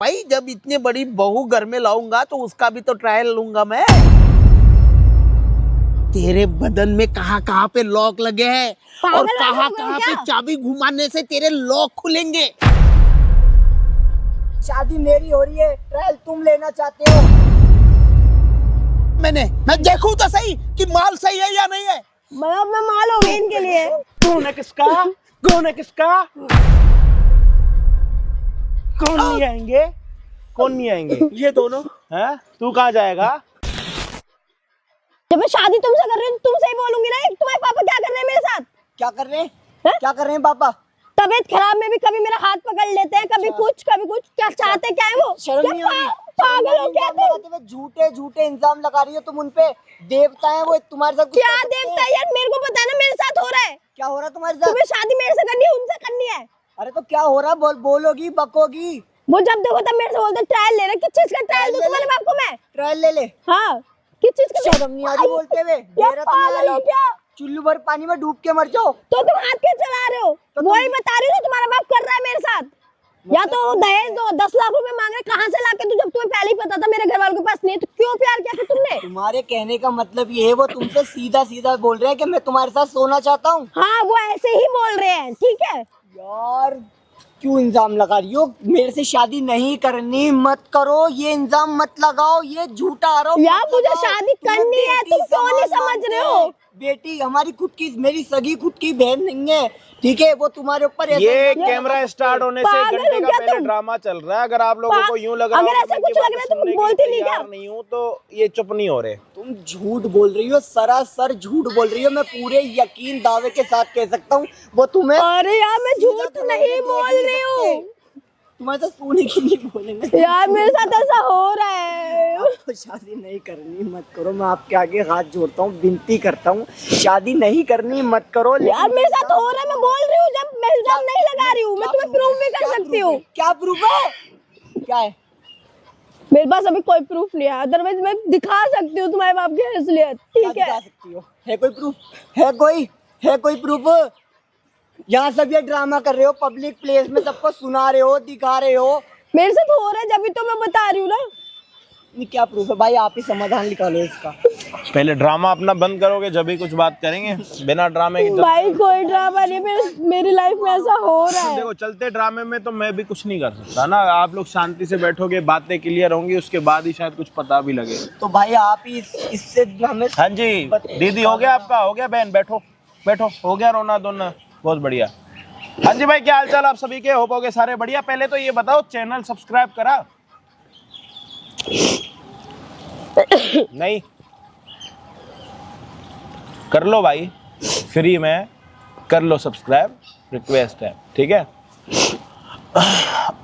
भाई जब इतनी बड़ी बहू घर में लाऊंगा तो उसका भी तो ट्रायल लूंगा मैं। तेरे बदन में कहाँ कहाँ पे लॉक लगे हैं और कहाँ कहाँ पे चाबी घुमाने से तेरे लॉक खुलेंगे। शादी मेरी हो रही है, ट्रायल तुम लेना चाहते हो। मैं देखूं तो सही कि माल सही है या नहीं है। मैं माल हो गई इनके लिए। कौन है किसका? कौन है किसका? कौन नहीं आएंगे? कौन नहीं आएंगे? ये दोनों। हैं? तू कहाँ जाएगा? जब मैं शादी तुमसे कर रही हूँ तुमसे ही बोलूंगी ना। तुम्हारे पापा क्या कर रहे हैं मेरे साथ? क्या कर रहे हैं? क्या कर रहे हैं पापा? तबीयत खराब में भी कभी मेरा हाथ पकड़ लेते हैं, कभी कुछ क्या चाहते क्या है वो? शर्म नहीं आ रही? पागल हो क्या तुम? झूठे झूठे इल्जाम लगा रही हो तुम उनपे। देवता है वो, तुम्हारे साथ क्या देवता है यार? मेरे को पता है ना मेरे साथ हो रहा है। क्या हो रहा है तुम्हारे साथ? तुम्हें शादी मेरे से करनी है उनसे करनी है? अरे तो क्या हो रहा है? बोलोगी बकोगी? वो जब देखो तब मेरे से बोलते ट्रायल ले रहे। किस चीज का ट्रायल दूं तुम्हारे बाप को मैं? ट्रायल ले ले। हाँ किस चीज का? शर्म नहीं आ रही बोलते हुए? पागल हो क्या? चुल्लू भर पानी में डूब के मर जाओ। तो तुम हाथ क्यों चला रहे हो? वही बता रही हूँ तुम्हारा बाप कर रहा है मेरे साथ। या तो दहेज दो, 10 लाख रुपए मांग रहे, कहाँ से लाके? तू जब तुम्हें पहले ही पता था मेरे घर वालों के पास नहीं है तो क्यों प्यार किया फिर तुमने? तुम्हारे कहने का मतलब ये है वो तुमसे सीधा सीधा बोल रहे हैं कि मैं तुम्हारे साथ सोना चाहता हूँ। हाँ वो ऐसे ही बोल रहे हैं, ठीक है। यार क्यों इंजाम लगा रही हो? मेरे से शादी नहीं करनी मत करो, ये इंजाम मत लगाओ, ये झूठा आरोप। यार मुझे शादी करनी है, तुम क्यों नहीं समझ रहे हो? बेटी हमारी खुद की, मेरी सगी खुद की बहन नहीं है, ठीक है? वो तुम्हारे ऊपर ये कैमरा स्टार्ट होने से एक घंटे का पहले ड्रामा चल रहा है। अगर आप लोगों को यूं लग रहा अगर ऐसा कुछ लग रहा है तो तुम बोलती नहीं क्या? नहीं हूँ तो ये चुप नहीं हो रहे। तुम झूठ बोल रही हो, सरासर झूठ बोल रही हो। मैं पूरे यकीन दावे के साथ कह सकता हूँ वो तुम्हें। अरे यार मैं झूठ नहीं बोल रही हूँ। तुम्हारे साथ सोने की नहीं बोलेंगे यार मेरे साथ ऐसा हो रहा है। आपको शादी नहीं करनी मत करो। मैं आपके आगे हाथ जोड़ता हूँ, विनती करता हूँ, शादी नहीं करनी मत करो। यार मेरे साथ हो रहा है, मैं बोल रही हूँ। जब मैं इल्जाम नहीं लगा रही हूँ, मैं तुम्हें प्रूफ भी कर सकती हूँ। क्या प्रूफ है? क्या है? मेरे पास अभी कोई प्रूफ नहीं है, अदरवाइज मैं दिखा सकती हूँ तुम्हारे बाप की असलियत, ठीक है? सकती हो? है कोई प्रूफ? है कोई प्रूफ? यहाँ सब ये ड्रामा कर रहे हो, पब्लिक प्लेस में सबको सुना रहे हो, दिखा रहे हो। मेरे साथ हो रहा है जब भी तो मैं बता रही हूँ ना। क्या प्रूफ है भाई? आप ही समाधान निकालो इसका। पहले ड्रामा अपना बंद करोगे जब भी कुछ बात करेंगे, बिना ड्रामे के। भाई कोई ड्रामा नहीं, मेरी लाइफ में ऐसा हो रहा है। देखो चलते ड्रामे में तो मैं भी कुछ नहीं कर सकता ना। आप लोग शांति से बैठोगे, बातें क्लियर होंगी, उसके बाद ही शायद कुछ पता भी लगे। तो भाई आप ही इससे ड्रामे। हाँ जी दीदी हो गया आपका? हो गया बहन? बैठो बैठो, हो गया रोना धोना? बहुत बढ़िया। हाँ जी भाई, क्या हाल चाल आप सभी के? होप होगे सारे बढ़िया। पहले तो ये बताओ चैनल सब्सक्राइब करा? नहीं? कर लो भाई, फ्री में कर लो सब्सक्राइब, रिक्वेस्ट है, ठीक है?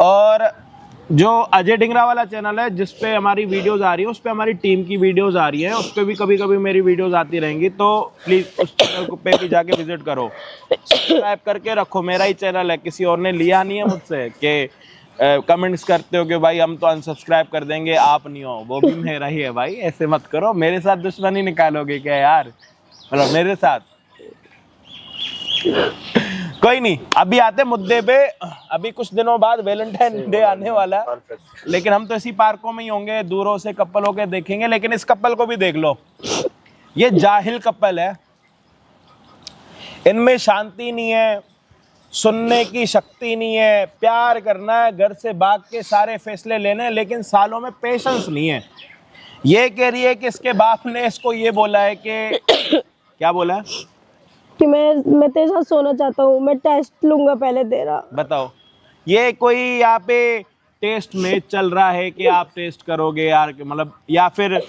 और जो अजय ढिंगरा वाला चैनल है जिस पे हमारी वीडियोस आ रही है, उस पे हमारी टीम की वीडियोस आ रही है, उस पे भी कभी कभी मेरी वीडियोस आती रहेंगी, तो प्लीज उस चैनल पे भी जाके विजिट करो, सब्सक्राइब करके रखो। मेरा ही चैनल है, किसी और ने लिया नहीं है मुझसे कि कमेंट्स करते हो कि भाई हम तो अनसब्सक्राइब कर देंगे, आप नहीं हो। वो भी मेरा ही है भाई, ऐसे मत करो। मेरे साथ दुश्मनी निकालोगे क्या यार? मतलब मेरे साथ कोई नहीं। अभी आते मुद्दे पे। अभी कुछ दिनों बाद वैलेंटाइन डे आने वाला है, लेकिन हम तो इसी पार्कों में ही होंगे, दूरों से कपल होके देखेंगे। लेकिन इस कपल को भी देख लो, ये जाहिल कपल है, इनमें शांति नहीं है, सुनने की शक्ति नहीं है, प्यार करना है, घर से भाग के सारे फैसले लेने, लेकिन सालों में पेशेंस नहीं है। ये कह रही है कि इसके बाप ने इसको ये बोला है कि क्या बोला है कि मैं तेरे साथ सोना चाहता हूँ, मैं टेस्ट लूंगा पहले तेरा। बताओ, ये कोई यहाँ पे टेस्ट में चल रहा है कि आप टेस्ट करोगे यार? मतलब या फिर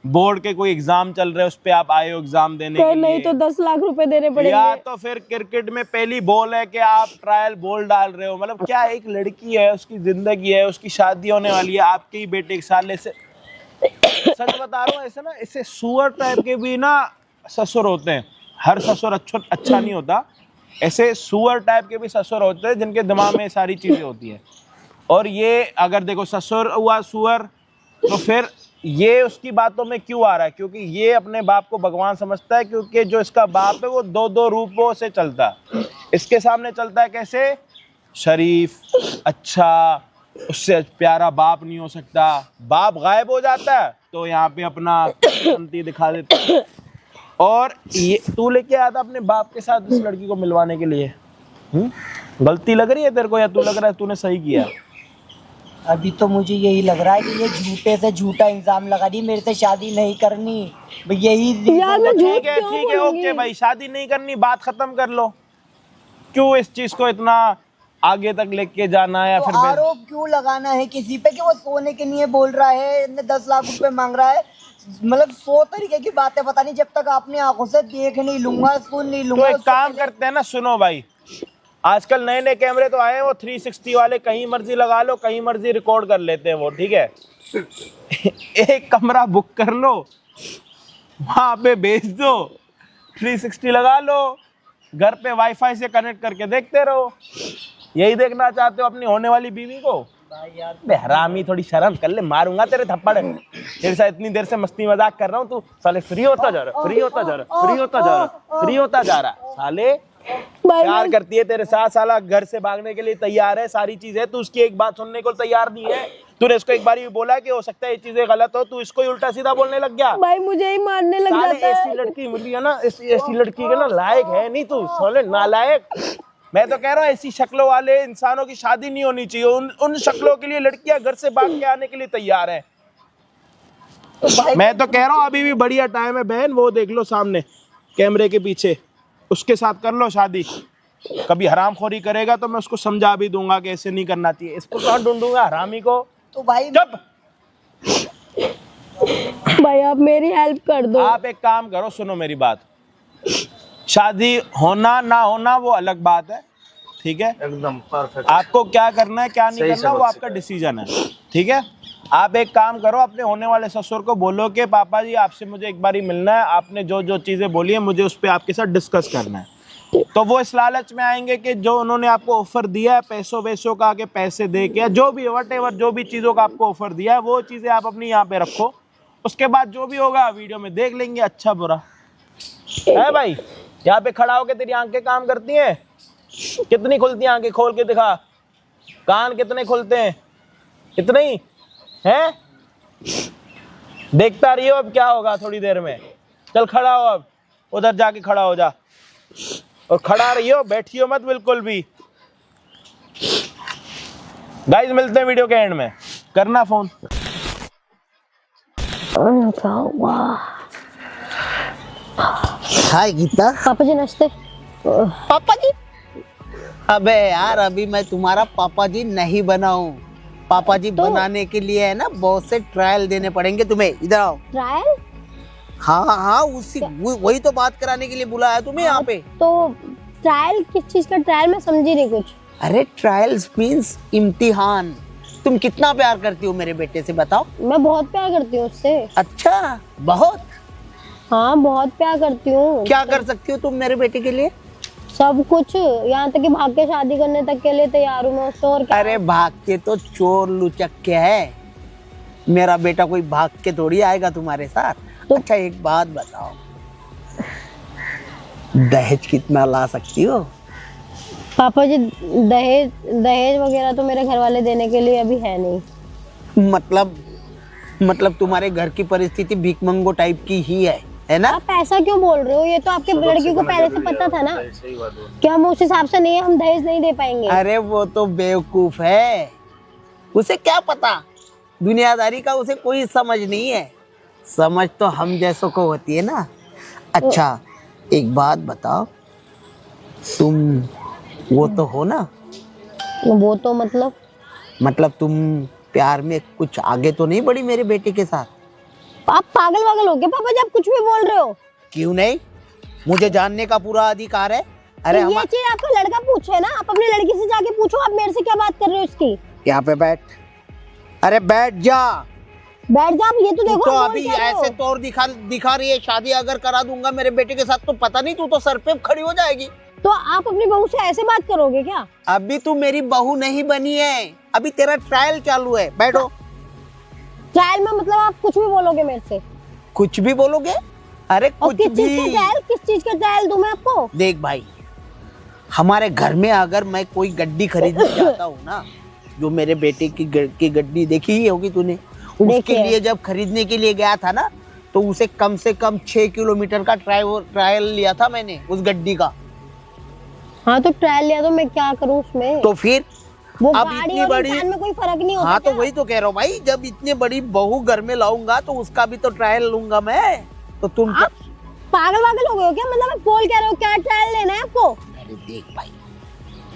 बोर्ड के कोई एग्जाम चल रहे हैं, उस पे आप आए हो एग्जाम देने के लिए? नहीं तो 10 लाख रुपए देने पड़ेंगे। या तो फिर क्रिकेट में पहली बॉल है कि आप ट्रायल बॉल डाल रहे हो? मतलब क्या, एक लड़की है, उसकी जिंदगी है, उसकी शादी होने वाली है, आपके ही बेटे के साले से। सच बता रहा हूँ, ऐसे ना, इससे सुअर टाइप के भी ना ससुर होते हैं। हर ससुर अच्छा नहीं होता, ऐसे सुअर टाइप के भी ससुर होते हैं जिनके दिमाग में सारी चीजें होती हैं। और ये अगर देखो ससुर हुआ सुअर, तो फिर ये उसकी बातों में क्यों आ रहा है? क्योंकि ये अपने बाप को भगवान समझता है, क्योंकि जो इसका बाप है वो दो रूपों से चलता है। इसके सामने चलता है कैसे? शरीफ, अच्छा, उससे प्यारा बाप नहीं हो सकता। बाप गायब हो जाता है तो यहाँ पे अपना अंती दिखा देता है। और ये तू लेके आया था अपने बाप के साथ इस लड़की को मिलवाने के लिए। गलती लग रही है तेरे को या तू लग रहा है तूने सही किया? अभी तो मुझे यही लग रहा है कि ये झूठे से झूठा इल्जाम लगा रही, मेरे से शादी नहीं करनी। यही यार मैं झूठ ठीक है क्यों ठीक है बोलूंगी? ओके भाई, शादी नहीं करनी, बात खत्म कर लो। क्यों इस चीज को इतना आगे तक लेके जाना है या तो फिर आरोप क्यों लगाना है किसी पे कि वो सोने के लिए बोल रहा है, 10 लाख रुपए मांग रहा है? मतलब 100 तरीके की बातें पता नहीं, जब तक अपनी आंखों से देख नहीं लूंगा, सुन नहीं तो लूंगा। एक काम करते हैं ना, सुनो भाई, आजकल नए नए कैमरे तो आए हैं वो 360 वाले, कहीं मर्जी लगा लो, कहीं मर्जी रिकॉर्ड कर लेते हैं वो, ठीक है। एक कमरा बुक कर लो, वहां पे भेज दो, 360 लगा लो, घर पे वाईफाई से कनेक्ट करके देखते रहो। यही देखना चाहते हो अपनी होने वाली बीवी को? बे हरामी, थोड़ी शर्म कर ले, मारूंगा तेरे थप्पड़। तेरे साथ इतनी देर से मस्ती मजाक कर रहा हूँ, तू साले फ्री होता जा रहा, फ्री होता जा रहा, फ्री होता जा रहा, फ्री होता जा रहा। साले प्यार करती है तेरे साथ, साला घर से भागने के लिए तैयार है, सारी चीजें, तू उसकी एक बात सुनने को तैयार नहीं है। तूने इसको एक बार भी बोला कि हो सकता है ये चीजें गलत हो, तू इसको ही उल्टा सीधा बोलने लग गया। भाई मुझे ही मारने लग साले जाता है। ऐसी लड़की मिली है ना, ऐसी लड़की के ना लायक है नहीं तू, साले नालायक। मैं तो कह रहा हूँ ऐसी शक्लों वाले इंसानों की शादी नहीं होनी चाहिए। उन शक्लों के लिए लड़कियां घर से भाग के आने के लिए तैयार है। मैं तो कह रहा हूँ अभी भी बढ़िया टाइम है बहन, वो देख लो सामने कैमरे के पीछे, उसके साथ कर लो शादी। कभी हरामखोरी करेगा तो मैं उसको समझा भी दूंगा कि ऐसे नहीं करना चाहिए। इसको कहाँ ढूंढूंगा हरामी को? तो भाई चुप। भाई आप मेरी हेल्प कर दो। आप एक काम करो, सुनो मेरी बात, शादी होना ना होना वो अलग बात है, ठीक है, एकदम परफेक्ट। आपको क्या करना है क्या नहीं करना वो आपका डिसीजन है, ठीक है। आप एक काम करो, अपने होने वाले ससुर को बोलो कि पापा जी आपसे मुझे एक बार ही मिलना है, आपने जो जो चीजें बोली है मुझे उस पर आपके साथ डिस्कस करना है। तो वो इस लालच में आएंगे कि जो उन्होंने आपको ऑफर दिया है पैसों वैसों का, के पैसे दे के, जो भी व्हाटएवर जो भी चीजों का आपको ऑफर दिया है वो चीजें आप अपनी यहाँ पे रखो। उसके बाद जो भी होगा वीडियो में देख लेंगे, अच्छा बुरा है। भाई यहाँ पे खड़ा होके तेरी आंखें काम करती हैं? कितनी खुलती हैं आंखें? खोल के दिखा। कान कितने खुलते हैं? इतने ही हैं? देखता रहियो अब क्या होगा थोड़ी देर में। चल खड़ा हो, अब उधर जाके खड़ा हो जा, और खड़ा रहियो, बैठियो मत बिल्कुल भी। गाइस मिलते हैं वीडियो के एंड में, करना फोन। हाय गीता। पापा जी नमस्ते। पापा जी? अबे यार अभी मैं तुम्हारा पापा जी नहीं बना हूँ। पापा जी बनाने के लिए है ना बहुत से ट्रायल देने पड़ेंगे तुम्हें। इधर आओ। ट्रायल? हाँ हाँ उसी वही तो बात कराने के लिए बुलाया तुम्हें यहाँ पे। तो ट्रायल किस चीज का ट्रायल? मैं समझी नहीं कुछ। अरे ट्रायल्स मीन्स इम्तिहान। तुम कितना प्यार करती हो मेरे बेटे से बताओ? मैं बहुत प्यार करती हूँ उससे। अच्छा बहुत? हाँ बहुत प्यार करती हूँ। क्या कर सकती हो तुम मेरे बेटे के लिए? सब कुछ, यहाँ तक कि भाग के शादी करने तक के लिए तैयार हूँ मैं उससे। और क्या? अरे भाग के तो चोर लुचक्के है, मेरा बेटा कोई भाग के थोड़ी आएगा तुम्हारे साथ। तो अच्छा एक बात बताओ, दहेज कितना ला सकती हो? पापा जी दहेज वगैरह तो मेरे घर वाले देने के लिए अभी है नहीं। मतलब तुम्हारे घर की परिस्थिति भिखमंगो टाइप की ही है ना? आप ऐसा क्यों बोल रहे हो? ये तो आपके लड़की को पहले से पता था ना कि हम उस हिसाब से नहीं, हम दहेज नहीं दे पाएंगे। अरे वो तो बेवकूफ है, उसे क्या पता, दुनियादारी का उसे कोई समझ नहीं है। समझ तो हम जैसों को होती है ना। अच्छा एक बात बताओ, तुम वो तो हो ना? वो तो मतलब तुम प्यार में कुछ आगे तो नहीं बढ़ी मेरे बेटे के साथ? आप पागल हो गए पापा जी? आप कुछ भी बोल रहे हो। क्यों नहीं, मुझे जानने का पूरा अधिकार है। अरे तो ये चीज आपका लड़का पूछे ना, आप अपनी लड़की से जाके पूछो। आप मेरे से क्या बात कर रहे हो इसकी? यहाँ पे बैठ। अरे बैठ जा। बैठ जा। ये तो देखो तो अभी ऐसे तौर दिखा रही है, शादी अगर करा दूंगा मेरे बेटे के साथ तो पता नहीं तू तो सर पे खड़ी हो जाएगी। तो आप अपनी बहू से ऐसे बात करोगे क्या? अभी तू मेरी बहू नहीं बनी है, अभी तेरा ट्रायल चालू है। बैठो। ट्रायल में मतलब आप कुछ भी बोलोगे मेरे से? कुछ भी बोलोगे? अरे कुछ किस भी। किस चीज का ट्रायल दूं मैं आपको? देख भाई, हमारे घर में अगर मैं कोई गड्डी खरीदने जाता हूँ ना जो मेरे बेटे की गड्डी देखी ही होगी तूने, देखी उसके है। लिए जब खरीदने के लिए गया था ना, तो उसे कम से कम 6 किलोमीटर का ट्रायल लिया था मैंने उस गड्डी का। हाँ तो ट्रायल लिया तो मैं क्या करूँ उसमें? तो फिर वो अब गाड़ी इतनी और बड़ी, इंसान में कोई फर्क नहीं होता हाँ तो क्या? वही तो कह रहा हूँ भाई, जब इतनी बड़ी बहू घर में लाऊंगा तो उसका भी तो ट्रायल लूंगा मैं। तो तुम आप पागल वागल हो गए हो क्या? मतलब आप बोल कह रहे हो क्या ट्रायल लेना है आपको? अरे देख भाई,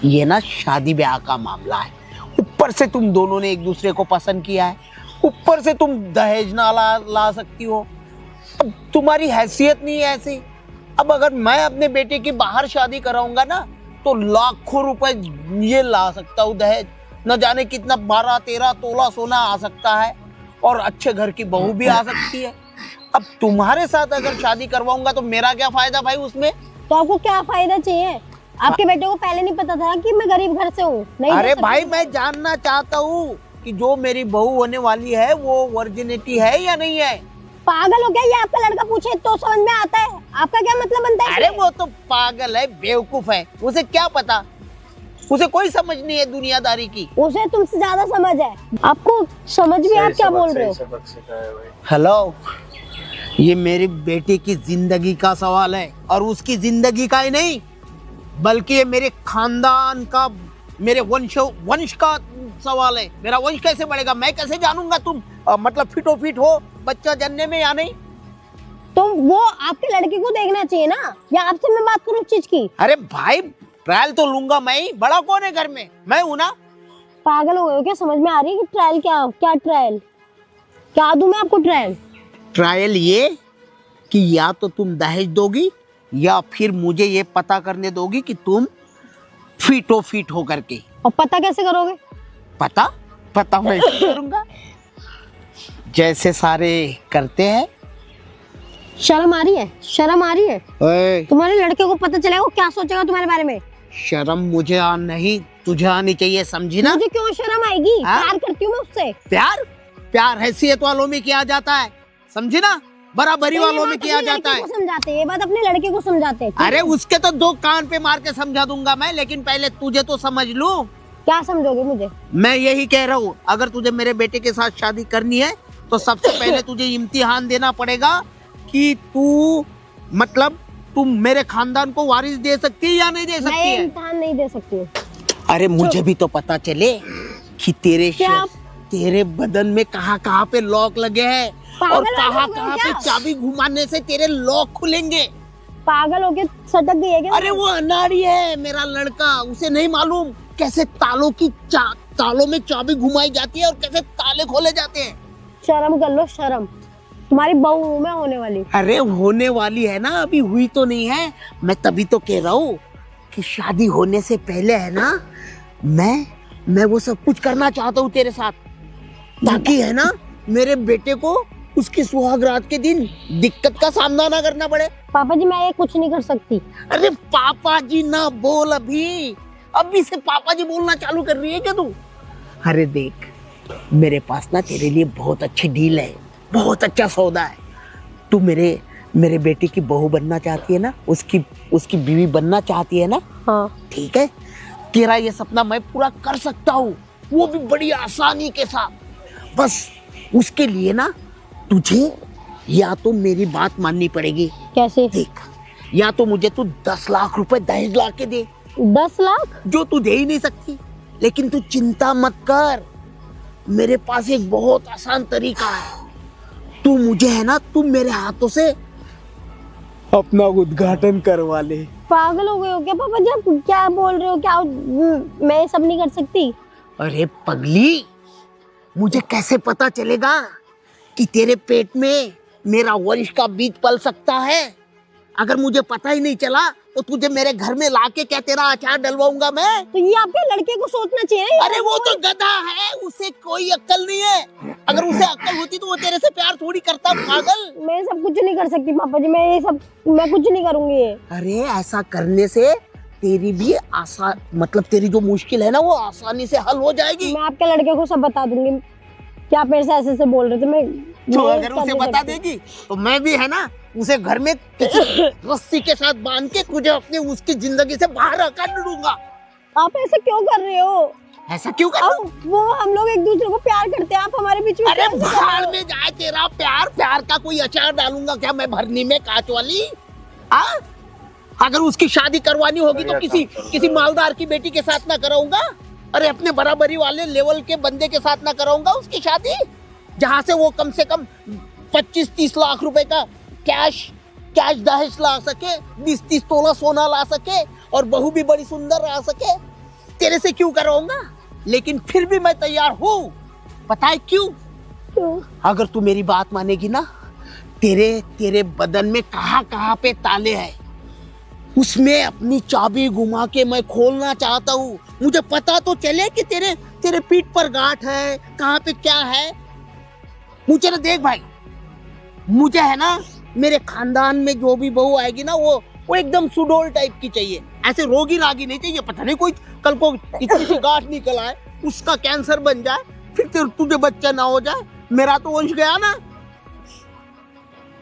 ये ना शादी ब्याह का मामला है, ऊपर से तुम दोनों ने एक दूसरे को पसंद किया है, ऊपर से तुम दहेज ना ला सकती हो। अब तुम्हारी हैसियत नहीं है ऐसी। अब अगर मैं अपने बेटे की बाहर शादी कराऊंगा ना, तो लाखों रुपए ये ला सकता हूँ दहेज, न जाने कितना 12-13 तोला सोना आ सकता है, और अच्छे घर की बहू भी आ सकती है। अब तुम्हारे साथ अगर शादी करवाऊंगा तो मेरा क्या फायदा भाई उसमें? तो आपको क्या फायदा चाहिए? आपके बेटे को पहले नहीं पता था कि मैं गरीब घर से हूँ? नहीं दे अरे सकती भाई हूँ। मैं जानना चाहता हूँ कि जो मेरी बहू होने वाली है वो वर्जिनिटी है या नहीं है। पागल हो क्या? ये आपका लड़का पूछे तो समझ में आता है, आपका क्या मतलब बनता है अरे इसमें? वो तो पागल है, बेवकूफ है, उसे क्या पता, उसे कोई समझ नहीं है दुनियादारी की। उसे तुमसे ज्यादा समझ है। आपको समझ भी, आप क्या बोल रहे हो? हेलो, ये मेरी बेटी की जिंदगी का सवाल है, और उसकी जिंदगी का ही नहीं, बल्कि ये मेरे खानदान का, मेरे वंश का सवाल है। मेरा वंश कैसे बढ़ेगा, मैं कैसे जानूंगा तुम मतलब फिटो फिट हो बच्चा जन्ने में या नहीं। तो वो आपके लड़के को देखना चाहिए ना, या आपसे मैं बात करूँ इस चीज की? अरे भाई ट्रायल तो लूंगा मैं ही, बड़ा कौन है घर में, मैं हूं ना। पागल हो गए हो क्या? समझ में आ रही है कि ट्रायल क्या क्या ट्रायल क्या दूं मैं आपको? ट्रायल ट्रायल ये कि या तो तुम दहेज दोगी, या फिर मुझे ये पता करने दोगी कि तुम फिटो फिट हो करके। और पता कैसे करोगे? पता मैं ऐसे करूंगा जैसे सारे करते हैं। शर्म आ रही है? शर्म आ रही है? ओए, तुम्हारे लड़के को पता चलेगा वो क्या सोचेगा तुम्हारे बारे में? शर्म मुझे नहीं, तुझे आनी चाहिए, समझी ना। मुझे क्यों शर्म आएगी? हाँ? प्यार करती हूँ मैं उससे। प्यार हैसियत वालों में किया जाता है, समझी ना, बराबरी तो ये वालों में बात किया अपने जाता लड़के है। को समझाते हैं, ये बात अपने लड़के को समझाते हैं। अरे उसके तो 2 कान पे मार के समझा दूंगा मैं, लेकिन पहले तुझे तो समझ लूं। क्या समझोगे मुझे? मैं यही कह रहा हूँ, अगर तुझे मेरे बेटे के साथ शादी करनी है तो सबसे पहले तुझे इम्तिहान देना पड़ेगा कि तू मतलब तुम मेरे खानदान को वारिस दे सकती है या नहीं दे सकती मैं है। इम्तिहान नहीं दे सकती हूँ। अरे मुझे भी तो पता चले कि क्या? तेरे बदन में कहाँ पे लॉक लगे हैं, और पागल कहाँ हो गए पे क्या? चाबी घुमाने से तेरे लॉक खुलेंगे। पागल होके सटक गई है क्या? अरे वो अनाड़ी है मेरा लड़का, उसे नहीं मालूम कैसे तालों में चाबी घुमाई जाती है और कैसे ताले खोले जाते हैं। शर्म कर लो, शर्म। तुम्हारी बहू हूँ मैं होने वाली। अरे होने वाली है ना, अभी हुई तो नहीं है। मैं तभी तो कह रहा हूँ कि शादी होने से पहले है ना, मैं वो सब कुछ करना चाहता हूँ तेरे साथ, ताकि है ना मेरे बेटे को उसकी सुहाग रात के दिन दिक्कत का सामना ना करना पड़े। पापा जी मैं ये कुछ नहीं कर सकती। अरे पापा जी ना बोल, अभी से पापा जी बोलना चालू कर रही है क्या तू? अरे देख, मेरे पास ना तेरे लिए बहुत अच्छी डील है, बहुत अच्छा सौदा है। तू मेरे बेटे की बहू बनना चाहती है ना, उसकी बीवी बनना चाहती है ना? हाँ। ठीक है, तेरा ये सपना मैं पूरा कर सकता हूँ, वो भी बड़ी आसानी के साथ। बस उसके लिए ना तुझे या तो मेरी बात माननी पड़ेगी। कैसे? देख, या तो मुझे तू 10 लाख रुपए दहेज ला के दे, 10 लाख? जो तू दे ही नहीं सकती, लेकिन तू चिंता मत कर, मेरे पास एक बहुत आसान तरीका है। तू मुझे है ना, तू मेरे हाथों से अपना उद्घाटन करवा ले। पागल हो गए हो क्या पापा जी? आप क्या बोल रहे हो? क्या मैं सब नहीं कर सकती? अरे पगली, मुझे कैसे पता चलेगा कि तेरे पेट में मेरा वंश का बीज पल सकता है? अगर मुझे पता ही नहीं चला तो तुझे मेरे घर में लाके क्या तेरा अचार डलवाऊंगा मैं? तो ये आपके लड़के को सोचना चाहिए ना। अरे वो तो गधा है, उसे कोई अक्ल नहीं है। अगर उसे अक्ल होती तो वो तेरे से प्यार थोड़ी करता, पागल। मैं सब कुछ नहीं कर सकती पापा जी, मैं कुछ नहीं करूंगी ये। अरे ऐसा करने से तेरी भी मतलब तेरी जो मुश्किल है ना, वो आसानी से हल हो जाएगी। मैं आपके लड़के को सब बता दूंगी कि आप मेरे से ऐसे बोल रहे थे। मैं तो अगर उसे बता देगी तो मैं भी है ना उसे घर में किसी रस्सी के साथ बांध के तुझे उसकी जिंदगी से बाहर कर दूंगा। आप ऐसे क्यों कर रहे हो? ऐसा क्यों कर रहा हूँ? अब वो हम लोग एक दूसरे को प्यार करते हैं, आप हमारे बीच में अरे कैसे कर रहे भाड़ हो? में जाए तेरा प्यार। प्यार का कोई अचार डालूंगा क्या मैं भरनी में, कांच वाली? हाँ, अगर उसकी शादी करवानी होगी तो किसी मालदार की बेटी के साथ ना कराऊंगा। अरे अपने बराबरी वाले लेवल के बंदे के साथ ना कराऊंगा उसकी शादी, जहां से वो कम से कम 25-30 लाख रुपए का कैश दहेज ला सके, 20-30 तोला सोना ला सके, और बहू भी बड़ी सुंदर ला सके। तेरे से क्यों कराऊंगा? लेकिन फिर भी मैं तैयार हूँ। पता है क्यों? क्यों? अगर तू मेरी बात मानेगी ना, तेरे बदन में कहाँ पे ताले हैं, उसमें अपनी चाबी घुमा के मैं खोलना चाहता हूँ। मुझे पता तो चले कि तेरे पीठ पर गांठ है, कहाँ पे क्या है। मुझे ना देख भाई, मुझे है ना मेरे खानदान में जो भी बहू आएगी ना, वो एकदम सुडोल टाइप की चाहिए। ऐसे रोगी रागी नहीं चाहिए। पता नहीं कोई कल को इतनी सी गांठ निकल आए, उसका कैंसर बन जाए, फिर तुझे बच्चा ना हो जाए। मेरा तो वंश गया ना।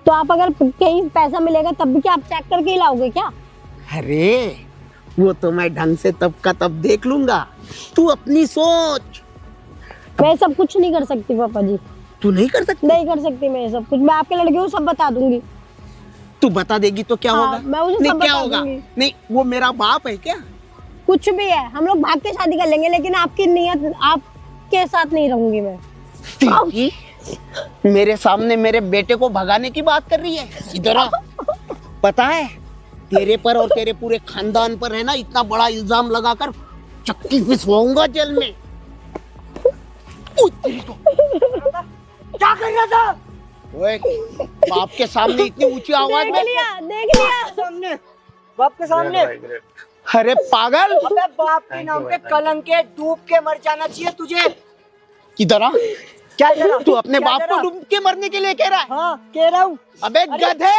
तो आप अगर कहीं पैसा मिलेगा तब भी क्या आप चेक करके ही लाओगे क्या? अरे वो तो मैं ढंग से तब का तब देख लूंगा। तू अपनी सोच। मैं सब कुछ नहीं कर सकती पापा जी, तू नहीं कर सकती? नहीं कर सकती मैं ये सब कुछ। मैं आपके लड़के को सब बता दूंगी। तू बता देगी तो क्या हाँ, होगा? मैं उसे नहीं सब क्या बता होगा? दूंगी। नहीं वो मेरा बाप है क्या? कुछ भी है, हम लोग भाग के शादी कर लेंगे, लेकिन आपकी नियत, आपके साथ नहीं रहूंगी मैं। तेरी मेरे सामने मेरे बेटे को भगाने की बात कर रही है? इधर आ। पता है तेरे पर और तेरे पूरे खानदान पर है ना इतना बड़ा इल्जाम लगाकर चक्की पिसवाऊंगा जेल में। क्या कर रहा था? ओए, बाप के सामने इतनी ऊंची आवाज देख में? लिया सामने, बाप के सामने। अरे पागल, अबे बाप के नाम पे कलंक के डूब के मर जाना चाहिए तुझे। किधर आ? क्या करा? तू अपने क्या बाप करा? को डूब के मरने के लिए कह रहा है? हाँ कह रहा हूँ। अबे गधे,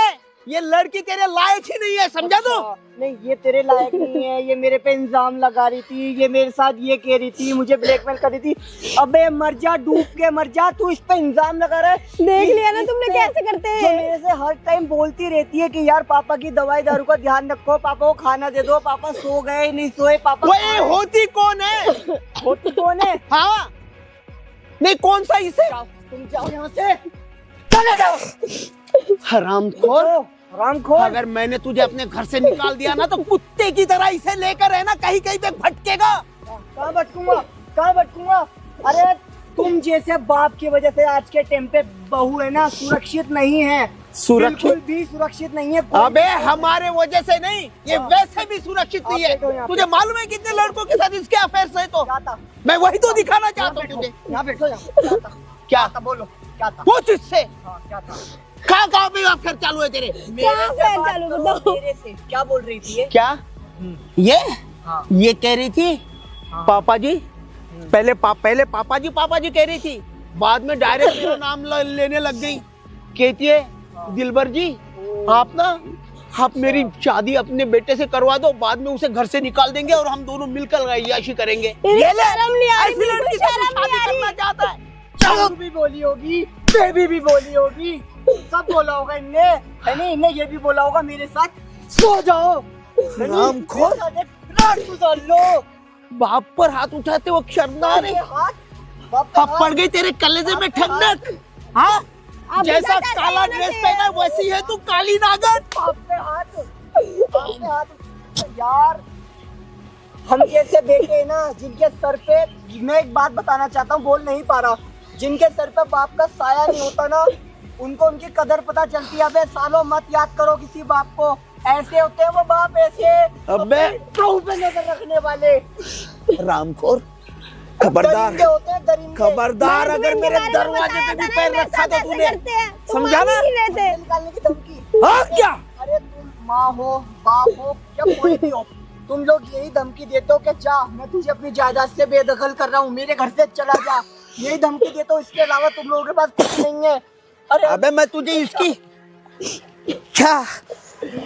ये लड़की तेरे लायक ही नहीं है, समझा तू? नहीं ये तेरे लायक नहीं है, ये मेरे पे इंजाम लगा रही थी, ये मेरे साथ ये कह रही थी, मुझे ब्लैकमेल कर रही थी। अबे मर जा, डूब के मर जा, तू इस पे इंजाम लगा रहा है। देख लिया ना तुमने कैसे करते जो हैं। मेरे से हर टाइम बोलती रहती है कि यार पापा की दवाई दारू का ध्यान रखो, पापा को खाना दे दो, पापा सो गए नहीं सोए, पापा वो ये होती कौन है? होती कौन है? हाँ नहीं, कौन सा इसे? तुम जाओ यहाँ से, चले जाओ। हरामखोर, हरामखोर। अगर मैंने तुझे अपने घर से निकाल दिया ना तो कुत्ते की तरह इसे लेकर है ना कहीं कहीं पे भटकेगा। कहाँ भटकूंगा, कहाँ भटकूंगा? अरे तुम जैसे बाप की वजह से आज के टाइम पे बहू है ना सुरक्षित नहीं है, सुरक्षित? बिल्कुल भी सुरक्षित नहीं है। अबे हमारे वजह से नहीं, ये वैसे भी सुरक्षित नहीं आप बैठो है। यहाँ तुझे मालूम है कितने लड़कों के साथ इसके अफेयर्स है? तो क्या था? मैं वही तो दिखाना चाहता हूँ तुझे। यहाँ बैठो, यहाँ क्या था? क्या था बोलो, क्या था? पूछ इससे। हाँ क्या था? कहाँ पे अफेयर चालू है तेरे? क्या मेरे से अफेयर बात चालू करो, बताओ। मेरे से क्या बोल रही थी ये? क्या ये हाँ। ये कह रही थी पापा जी, पहले पापा जी कह रही थी, बाद में डायरेक्ट मेरा नाम लेने लग गई। कहती है दिलबर जी आप मेरी शादी अपने बेटे से करवा दो, बाद में उसे घर से निकाल देंगे और हम दोनों मिलकर ऐशी करेंगे। इन्हें शर्म नहीं आ रही, ऐसी बिल्कुल लड़की से शर्म शादी नहीं आ रही। करना चाहता है? चालू भी बोली होगी, बेबी भी बोली होगी, सब बोला होगा इनने, है नहीं? इनने ये भी बोला होगा मेरे साथ सो जाओ। हरामखोर। मेरे साथ एक रात गुजार लो। बाप पर हाथ उठाते वो शर्मनार है। हाथ, बाप का अब पड़ गई तेरे कलेजे में ठंडक। हाँ, आप जैसा बताते काला हैं ना ड्रेस कि- पहना है वैसी है तू काली नागन। बाप पे हाथ, बाप पे हाथ। यार हम जैसे बेटे हैं ना जिनके सर पे, मैं एक बात बताना चाहता हूँ, बोल नहीं पा रहा, जिनके सर पे बाप का साया नहीं होता ना, उनको उनकी कदर पता चलती है। अबे सालों मत याद करो किसी बाप को, ऐसे होते हैं वो बाप, ऐसे अबे प्रभु पे नजर रखने वाले रामखोर, खबरदार दरिंदे होते हैं, दरिंदे। खबरदार, अगर मैंने मेरे तुम्हारे को दरवाजे बताया पे भी था ना, पैर मेरे रखा साथ तो ऐसे तूने करते हैं। तुम समझा मान ना? ही नहीं रहे थे। निकालने की धमकी। हाँ क्या? अरे तुम माँ हो, बाप हो, या कोई भी हो, तुम लोग यही धमकी देते हो कि जा मैं तुझे अपनी जायदाद से बेदखल कर रहा हूँ, मेरे घर से चला जा, यही धमकी देते हो, इसके अलावा तुम लोगों के पास कुछ नहीं है। अरे अबे मैं तुझे इसकी क्या,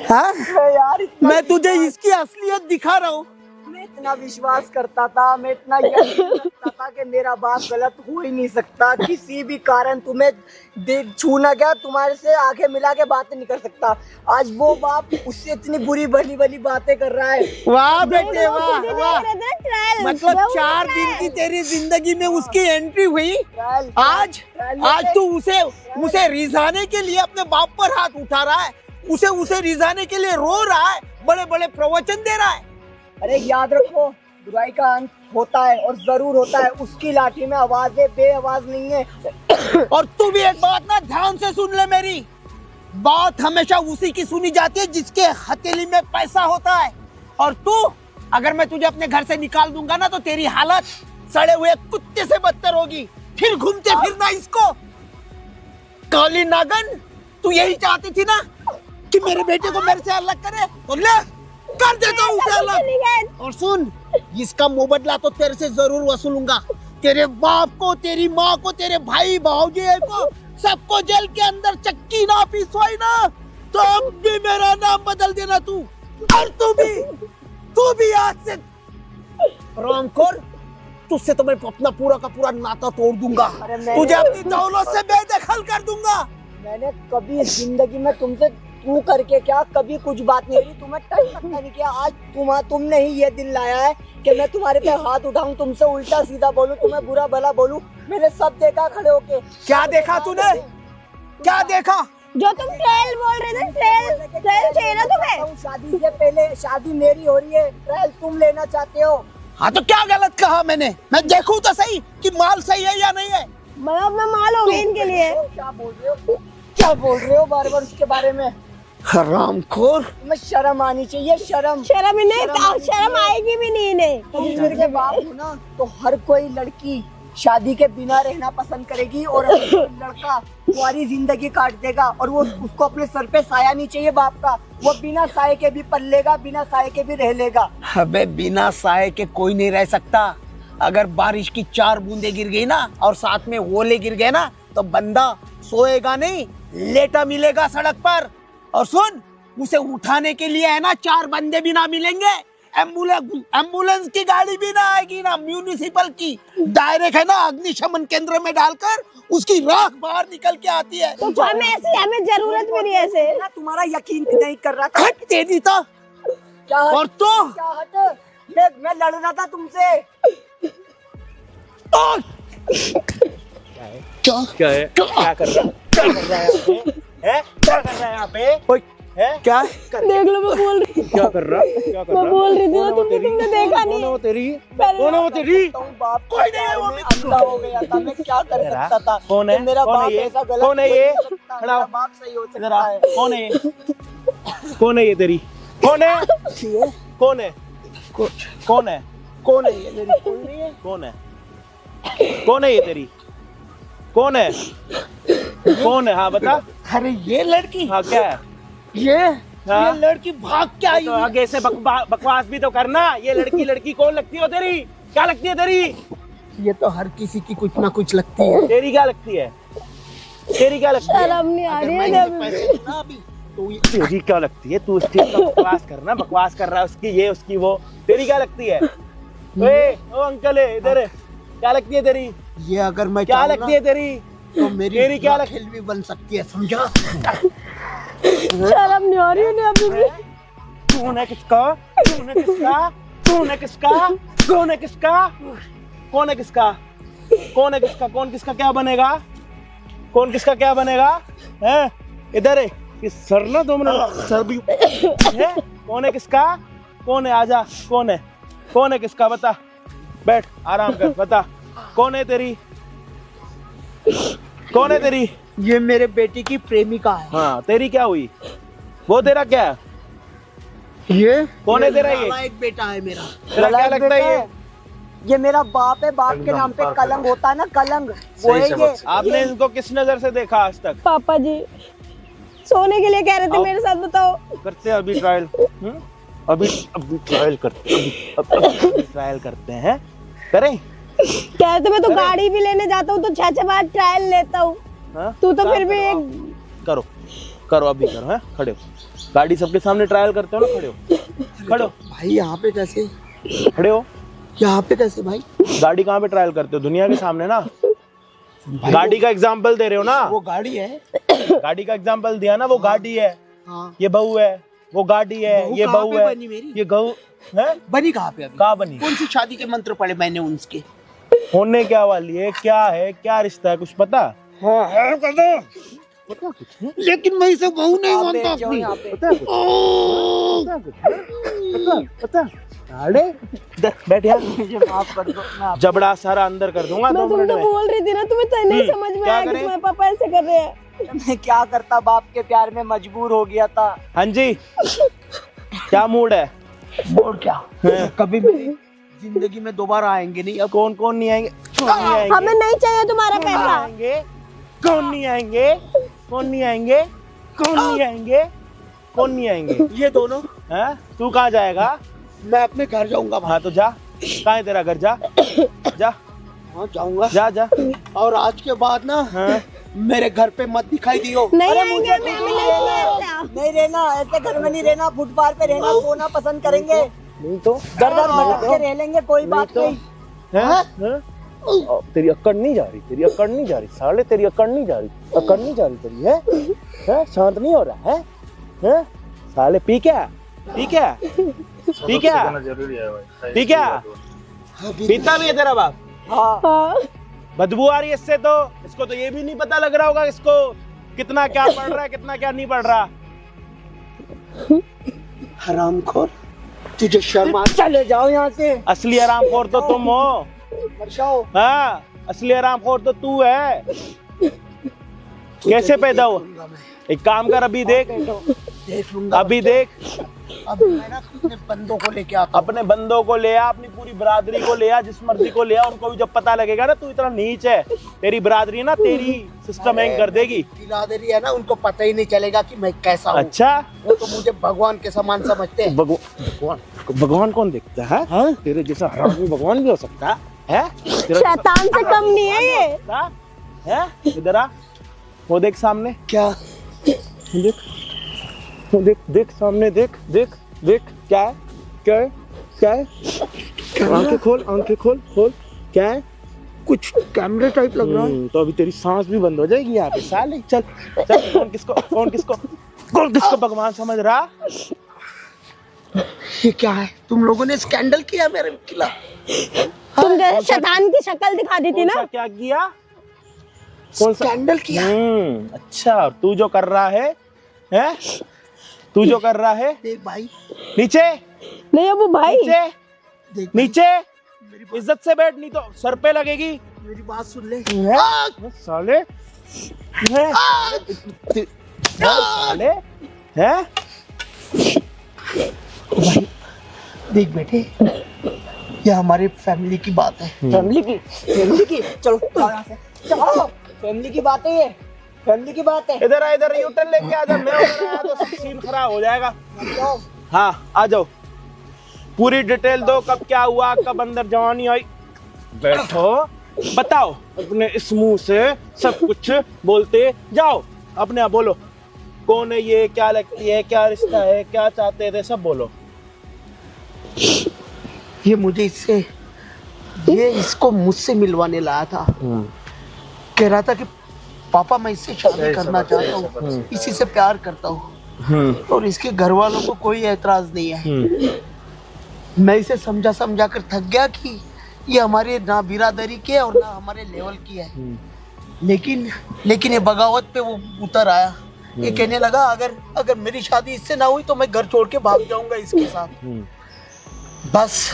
हाँ यार इतना मैं तुझे इसकी असलियत दिखा रहा हूँ। मैं इतना विश्वास करता था, मैं इतना यकीन रखता था कि मेरा बाप गलत हो ही नहीं सकता। किसी भी कारण तुम्हें देख छू ना गया, तुम्हारे से आंखें मिला के बातें नहीं कर सकता। आज वो बाप उससे इतनी बुरी भली भली बातें कर रहा है। वाह बेटे वाह तुझे वाह, देख रहे थे ट्रायल, मतलब जब 4 उसने- दिन की तेरी जिंदगी में उसकी एंट्री हुई। ट्रायल- आज ट्रायल आज में- तू उसे रिझाने के लिए अपने बाप पर हाथ उठा रहा है, उसे रिझाने के लिए रो रहा है, बड़े बड़े प्रवचन दे रहा है। अरे याद रखो, बुराई का अंत होता है और जरूर होता है। उसकी लाठी में आवाज है, बेआवाज नहीं है। और तू भी एक बात ना ध्यान से सुन ले, मेरी बात हमेशा उसी की सुनी जाती है जिसके हथेली में पैसा होता है। और तू, अगर मैं तुझे अपने घर से निकाल दूंगा ना तो तेरी हालत सड़े हुए कुत्ते से बदतर होगी। फिर घूमते फिरना इसको। काली नागन, तू यही चाहती थी ना कि मेरे बेटे को मेरे से अलग करे, तो ले कर देता हूँ उसे अलग। चली गई। और सुन, इसका मुबदला तो तेरे से जरूर वसूलूंगा। तेरे बाप को, तेरी माँ को, तेरे भाई भाऊजी को, सबको जेल के अंदर चक्की ना पिसवाई ना तो अब भी मेरा नाम बदल देना तू। और तू भी आज से रामखोर, तुझसे तो मैं अपना पूरा का पूरा नाता तोड़ दूंगा। अरे मैंने- तुझे अपनी दौलत से बेदखल कर दूंगा। मैंने कभी जिंदगी में तुमसे तू करके क्या कभी कुछ बात नहीं हुई, तुम्हें टच तक नहीं किया। आज तुमने ही ये दिन लाया है कि मैं तुम्हारे पे हाथ उठाऊं, तुमसे उल्टा सीधा बोलूं, तुम्हें बुरा भला बोलूं। मैंने सब देखा खड़े होके। क्या देखा तूने? क्या देखा? जो तुम ट्रायल बोल रहे थे, ट्रायल चाहिए ना तुम्हें? शादी से पहले शादी मेरी हो रही है, ट्रायल तुम लेना चाहते हो। हाँ तो क्या गलत कहा मैंने? मैं देखूं तो सही कि माल सही है या नहीं है। मतलब मैं माल हो गई इनके लिए। क्या बोल रहे हो, क्या बोल रहे हो बार बार उसके बारे में? हरामखोर। तुम्हें शर्म आनी चाहिए, शर्म। शर्म इन्हें, शर्म शर्म आएगी भी नहीं इन्हें। तुम मेरे बाप हो ना, तो हर कोई लड़की शादी के बिना रहना पसंद करेगी और अगर कोई लड़का कुंवारी जिंदगी काट देगा और वो उसको अपने सर पे साया नहीं चाहिए बाप का, वो बिना साए के भी पल लेगा, बिना साए के भी रह लेगा। अबे बिना साए के कोई नहीं रह सकता। अगर बारिश की 4 बूंदे गिर गई ना और साथ में ओले गिर गए ना तो बंदा सोएगा नहीं, लेटा मिलेगा सड़क पर। और सुन, उसे उठाने के लिए है ना 4 बंदे भी ना मिलेंगे, एम्बुलेंस की गाड़ी भी ना आएगी, ना म्यूनिसिपल की। डायरेक्ट है ना अग्निशमन केंद्र में डालकर उसकी राख बाहर निकल के आती है। तो हमें जरूरत भी नहीं है ऐसे। ना तुम्हारा यकीन नहीं कर रहा था। हट तेरी तो। क्या हट? और तो क्या हट? मैं लड़ रहा था तुमसे। क्या है? क्या कर रहा है? क्या कर रहा है यहाँ पे? हैं? क्या कर रहा है यहाँ पे? ओए, हैं? क्या? देख लो, मैं बोल रही क्या कर रहा है? क्या कर मैं रहा है? बोल रही थी कौन ना, है वो तुमने तेरी? देखा कौन नहीं। है वो तेरी? पहले कौन है वो तेरी? तो बाप कोई नहीं है वो। में अंधा हो गया था, मैं क्या कर जरा, सकता था? कौन है? कि मेरा कौन है बाप ये? ऐसा गलत कौन है हो ये? नहीं सकता, खड़ा हो। मेरा बाप सही हो सकता जरा, है। कौन है ये? कौन है ये तेरी? कौन है? कौन है? कौन है? कौन है ये? मेरी कोई नहीं है। कौन है? कौन है ये तेरी? कौन है? कौन है? हाँ बता। अरे ये लड़की, हाँ क्या है? ये हाँ? लड़की भाग के आई तो हुई है। आगे से बकवास भी तो करना। ये लड़की कौन लगती है तेरी? क्या लगती है तेरी? ये तो हर किसी की कुछ ना कुछ लगती है। तेरी क्या लगती है? तेरी क्या लगती है? शर्म नहीं आ अगर रही मैं है इसे जब। पैसे दूं ना अभी तो ये तेरी क्या लगती है? तू उसकी बकवास करना, बकवास कर रहा है उसकी ये उसकी वो। तेरी क्या लगती है? ओए ओ अंकल है इधर है। क्या लगती है तेरी? ये अगर मैं क्या चाहूं ना, लगती है तेरी? तो मेरी तेरी क्या लग- खेल भी बन सकती है, समझा? शर्म नहीं आ रही है अभी भी। कौन है किसका? कौन है किसका? कौन है किसका? कौन है किसका? कौन है किसका? कौन है किसका? कौन किसका क्या बनेगा? कौन किसका क्या बनेगा? हैं? इधर है। इस सर ना 2 मिनट सर भी है। कौन है किसका? कौन है? आजा। कौन है? कौन है किसका? बता। बैठ आराम कर, बता। कौन है तेरी? कौन है तेरी? ये मेरे बेटी की प्रेमिका है। हाँ तेरी क्या हुई? वो तेरा क्या है? ये कौन है तेरा ये? एक बेटा है मेरा। तेरा क्या गलत लगता है बेटा ये? है। ये मेरा बाप है, बाप के नाम पे कलंक होता है ना, कलंक वो है ये। आपने इनको किस नजर से देखा आज तक? पापा जी सोने के लिए कह रहे थे आओ। मेरे साथ, बताओ। करते हैं अभी ट्रायल। अभी ट्रायल करते अभी ट्रायल करते हैं। करें? कह रहे थे मैं तो गाड़ी भी लेने जाता हूँ तो 6 बार ट्रायल लेता हूँ। हाँ? तू तो काम फिर भी करो एक आप। करो अभी करो। हैं? खड़े हो। गाड़ी सबके सामने ट्रायल करते हो ना, खड़े हो। खड़े हो। भाई यहाँ पे कैसे? खड़े हो। यहाँ पे कैसे भाई? गाड़ी कहाँ पे ट्रायल करते हो? दुनिया के सामने ना। गाड़ी का एग्जाम्पल दे रहे हो ना। वो गाड़ी है। गाड़ी का एग्जाम्पल दिया ना, वो गाड़ी है, हाँ। ये बहू है, वो गाड़ी है, बहू ये कहाँ बहू पे है, बनी मेरी? ये गहू है। बनी कहाँ पे अभी? कहाँ बनी? कौन सी शादी के मंत्र पढ़े मैंने उनके? होने क्या वाली है, क्या है, क्या रिश्ता है, कुछ पता? हाँ है पता कुछ, लेकिन मैं इसे बहू नहीं मानता अपनी। पता है कुछ? पता कुछ? पता? अरे बैठ यार, मुझे माफ कर दो, मैं जबड़ा सारा अंदर कर दूंगा 2 मैं मिनट तुमको में। बोल रही थी ना, तुम्हें तो नहीं समझ में क्या आया कि करें? तुम्हारे पापा ऐसे कर रहे हैं। मैं क्या करता, बाप के प्यार में मजबूर हो गया था। हाँ जी, क्या मूड है? और क्या कभी मेरी जिंदगी में दोबारा आएंगे नहीं। अब कौन कौन नहीं आएंगे? कौन नहीं आएंगे? हमें नहीं चाहिए तुम्हारा कौन नहीं पैसा। आएंगे? कौन नहीं आएंगे? कौन नहीं आएंगे? कौन नहीं आएंगे? कौन नहीं आएंगे? ये दोनों, हैं? तू कहाँ जाएगा? मैं अपने घर जाऊंगा भाई। हाँ तो जा, कहाँ है तेरा घर? जा जा हाँ जाऊंगा। जा जा। और आज के बाद ना हाँ? मेरे घर पे मत दिखाई दियो। नहीं अरे आएंगे, मुझे मैं भी नहीं रहता। नहीं रहना, ऐसे घर में नहीं रहना, फुटपाथ पे रहना, सोना पसंद करेंगे, नहीं तो दर दर भटक के रह लेंगे, कोई बात नहीं। हैं? हैं? तेरी अक्कड़ नहीं जा रही, तेरी अक्कड़ नहीं जा रही साले, तेरी अक्कड़ नहीं जा रही, अक्कड़ नहीं जा रही तेरी है? हैं? शांत नहीं हो रहा है? हैं? साले पी क्या? पी क्या? पी क्या? पी क्या? पीता भी है तेरा बाप? हाँ हाँ। बदबू आ रही है इससे तो। इसको तो ये भी नहीं पता लग रहा होगा इसको कितना क्या पढ़ रहा है, कितना क्या नहीं पढ़ रहा। हरामखोर, तुझे शर्म आ? चले जाओ यहाँ से, असली हरामखोर तो तुम हो। बचाओ। हाँ, असली हरामखोर तो तू है। कैसे पैदा हुआ? एक काम कर, अभी देख, देख लूंगा। अभी देख, अब मैं ना अपने बंदों को लेके आता हूँ। अपने बंदों को ले आ, अपनी पूरी बरादरी को ले आ, जिस मर्जी को ले आ। उनको भी जब पता लगेगा ना तू इतना नीच है, तेरी बरादरी ना तेरी सिस्टम हैंग कर देगी। बिरादरी है ना, उनको पता ही नहीं चलेगा कि मैं कैसा हूँ। अच्छा, वो तो मुझे भगवान के समान समझते हैं। भगवान भगवान कौन देखता है? हाँ? तेरे जैसा हरामी भगवान भी हो सकता है? तेरा शैतान से कम नहीं है ये। है? इधर आ, वो देख सामने, क्या? देख, वो देख, देख सामने, देख देख देख, क्या है? क्या है? क्या है? आंखें खोल, आंखें खोल, खोल। क्या है? कुछ कैमरे टाइप लग रहा है। तो अभी तेरी सांस भी बंद हो जाएगी यहाँ पे साले। चल चल, कौन किसको भगवान समझ रहा? ये क्या है? तुम लोगों ने स्कैंडल किया मेरे खिलाफ। तुम जैसे शैतान की शक्ल दिखा दी थी ना। क्या किया? कौन सा स्कैंडल किया? अच्छा, और तू जो कर रहा है? हैं? तू जो कर रहा है? देख भाई, नीचे नहीं अबू भाई, नीचे देख नीचे, इज्जत से बैठ, नहीं तो सर पे लगेगी। मेरी बात सुन ले। साले हैं? साले हैं? भाई देख बेटे, ये हमारे फैमिली की बात है। फैमिली की चलो जाओ यहाँ से, चलो। फैमिली की बात है, ये फैमिली की बात है। इधर आ, इधर यूटर्न लेके आ जा। मैं उधर आया तो सीन खराब हो जाएगा। जाओ। हाँ आ जाओ, पूरी डिटेल दो, कब क्या हुआ, कब अंदर जवानी आई। बैठो, बताओ, अपने इस मुंह से सब कुछ बोलते जाओ। अपने आप बोलो, कौन है ये, क्या लगती है, क्या रिश्ता है, क्या चाहते थे, सब बोलो। ये मुझे इसको मुझसे मिलवाने लाया था। कह रहा था कि पापा मैं इससे शादी करना चाहता हूँ, इसी से प्यार करता हूँ, और इसके घर वालों को कोई एतराज नहीं है। मैं इसे समझा कर थक गया कि ये हमारे ना बिरादरी के और ना हमारे लेवल की है। लेकिन ये बगावत पे वो उतर आया। ये कहने लगा अगर मेरी शादी इससे ना हुई तो मैं घर छोड़ के भाग जाऊंगा इसके साथ। बस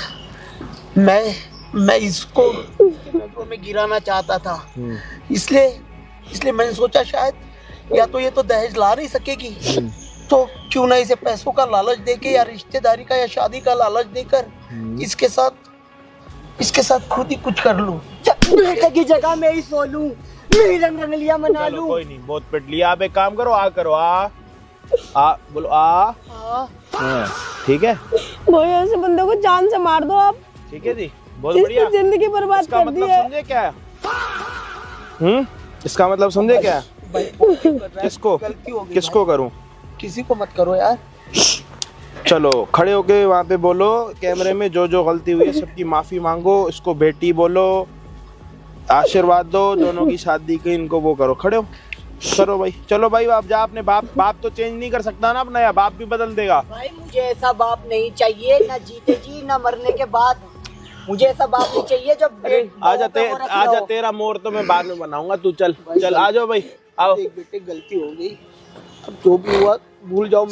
मैं इसको नजरों में गिराना चाहता था। इसलिए मैंने सोचा शायद या तो ये तो दहेज ला नहीं सकेगी, तो क्यों ना इसे पैसों का लालच देके या रिश्तेदारी का या शादी का लालच देकर इसके साथ खुद ही कुछ कर लूं। बेटे की जगह मैं ही सो लूं, मैं ही रंग रंगलिया मना चलो लूं। कोई नहीं, बहुत पिट लिया। आप एक काम करो, आ करो, आ बोलो, आ। हाँ, ठीक है, भाई ऐसे बंदे को जान से मार दो आप। ठीक है जी, बहुत बढ़िया। इसकी जिंदगी बर्बाद इसका कर दी मतलब है। समझे क्या है? इसका मतलब समझे क्या है? किसको गलती हो गई किसको करूं? किसी को मत करो यार। चलो खड़े होके वहाँ पे बोलो कैमरे में, जो जो गलती हुई है सबकी माफी मांगो, इसको बेटी बोलो, आशीर्वाद दो, दोनों की शादी की इनको वो करो। खड़े हो, करो भाई। चलो भाई आप जा, अपने बाप तो चेंज नहीं कर सकता ना अपना, या बाप भी बदल देगा। भाई मुझे ऐसा बाप नहीं चाहिए, ना जीते जी ना मरने के बाद। मुझे ऐसा बाप नहीं चाहिए जो आजा तेरा मोर तो मैं बाद में बनाऊंगा, तू चल चल आ जाओ भाई, आओ। एक बेटे गलती हो गई, अब जो भी हुआ भूल जाओ।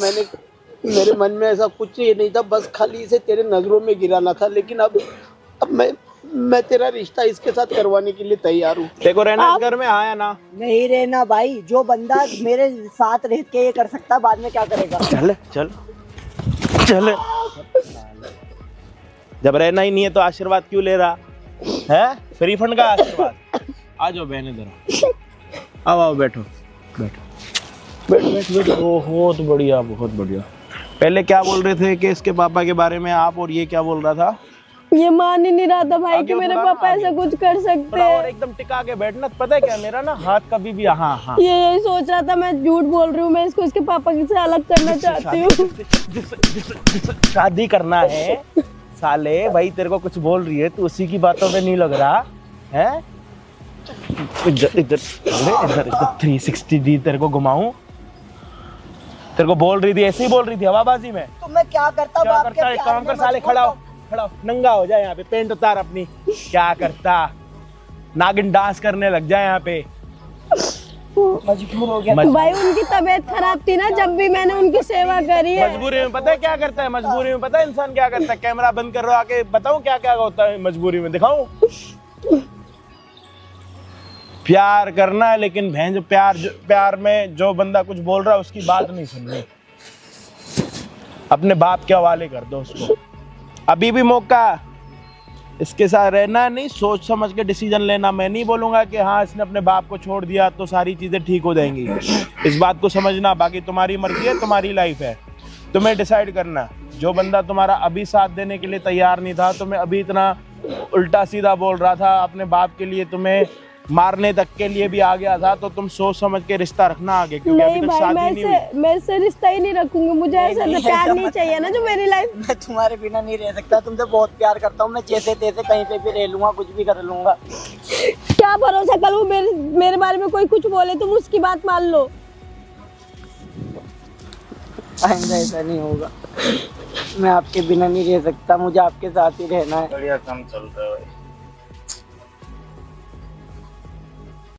मेरे मन में ऐसा कुछ ये नहीं था, बस खाली इसे तेरे नजरों में गिराना था। लेकिन अब मैं तेरा रिश्ता इसके साथ करवाने के लिए तैयार हूँ। देखो रहना इस घर में, आया ना नहीं रहना भाई। जो बंदा मेरे साथ रह के ये कर सकता, बाद में क्या करेगा। चल चल चल, जब रहना ही नहीं है तो आशीर्वाद क्यों ले रहा है? फ्री फंड का आशीर्वाद। आ जाओ बहन इधर, आओ आओ, बैठो बैठो बैठ बैठ बैठ। ओहो तो बढ़िया, बहुत बढ़िया। पहले क्या बोल रहे थे कि इसके पापा के बारे में आप, और ये क्या बोल रहा था? ये मान ही नहीं रहा था भाई कि मेरे पापा ऐसा कुछ कर सकते हैं। और एकदम टिका के बैठना, पता है क्या मेरा ना हाथ कभी भी, हाँ हाँ ये यही सोच रहा था, मैं झूठ बोल रही हूँ, मैं इसको इसके पापा से अलग करना चाहती हूँ। जिस शादी करना है साले, भाई तेरे को कुछ बोल रही है तू उसी की बातों पे नहीं लग रहा है? इधर इधर इधर 360 डी तेरे को घुमाऊं? तेरे को बोल रही थी, ऐसे ही बोल रही थी हवाबाजी में। तो मैं क्या करता? क्या करता है? काम कर साले, खड़ा हो खड़ा हो, नंगा हो जाए यहाँ पे, पेंट उतार अपनी। क्या करता? नागिन डांस करने लग जाए यहाँ पे। मजबूर हो गया भाई उनकी तबीयत खराब थी ना, जब भी मैंने उनकी सेवा करी है। मजबूरी में पता है क्या करता है? मजबूरी में पता है इंसान क्या करता है? कैमरा बंद कर रहा, आके बताऊं क्या क्या होता है मजबूरी में, दिखाऊं? प्यार करना है, लेकिन भैंस प्यार में जो बंदा कुछ बोल रहा है उसकी बात नहीं सुननी, अपने बाप के हवाले कर दो उसको। अभी भी मौका, इसके साथ रहना नहीं, सोच समझ के डिसीजन लेना। मैं नहीं बोलूंगा कि हाँ इसने अपने बाप को छोड़ दिया तो सारी चीजें ठीक हो जाएंगी, इस बात को समझना। बाकी तुम्हारी मर्जी है, तुम्हारी लाइफ है, तुम्हें डिसाइड करना। जो बंदा तुम्हारा अभी साथ देने के लिए तैयार नहीं था, तुम्हें अभी इतना उल्टा सीधा बोल रहा था, अपने बाप के लिए तुम्हें मारने तक के लिए भी आ गया था, तो तुम सोच समझ के रिश्ता रखना आगे, क्योंकि नहीं अभी तक भाई, शादी नहीं हुई। मैं इससे रिश्ता ही नहीं रखूंगी। मुझे ऐसा प्यार नहीं चाहिए ना जो मेरी लाइफ। मैं तुम्हारे बिना नहीं रह सकता, तुमसे बहुत प्यार करता हूँ। मैं जैसे तैसे कहीं पे भी रह लूंगा, कुछ भी कर लूंगा। क्या भरोसा, कल वो मेरे बारे में कोई कुछ बोले तुम उसकी बात मान लो। आइंदा ऐसा नहीं होगा। मैं आपके बिना नहीं रह सकता, मुझे आपके साथ ही रहना है। बढ़िया काम चल रहा है भाई।